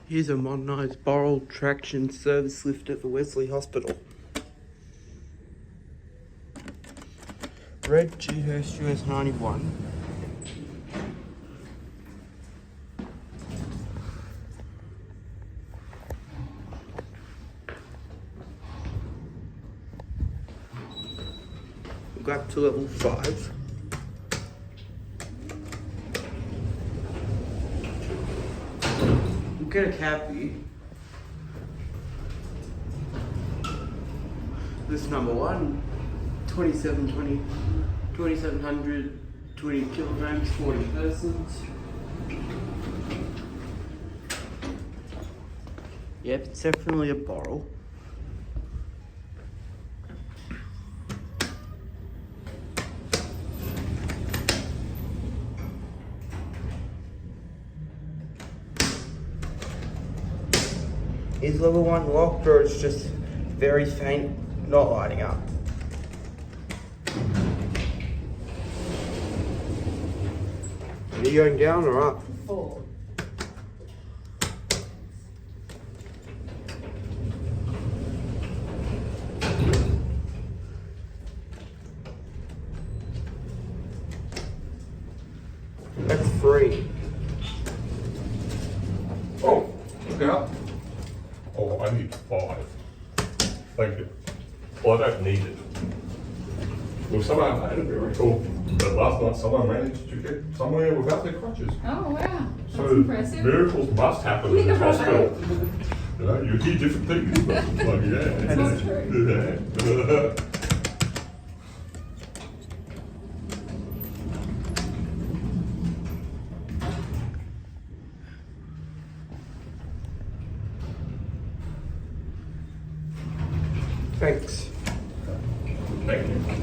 Here's a modernised Boral traction service lift at the Wesley Hospital. Red Dewhurst US 91. We'll go up to level 5. We'll get a cab view. This is number 1, 2720 kilograms, 40 persons. Yep, it's definitely a Boral. Is level 1 locked, or it's just very faint, not lighting up? Are you going down or up? 4. That's 3. Oh, look out. Oh, I need 5. Thank you. Well, I don't need it. Well, somehow I had a miracle that last night someone managed to get somewhere without their crutches. Oh, wow. That's So impressive. miracles must happen in this hospital. You know, you hear different things, but it's like, yeah. That's true. Yeah. Thanks. Thank you.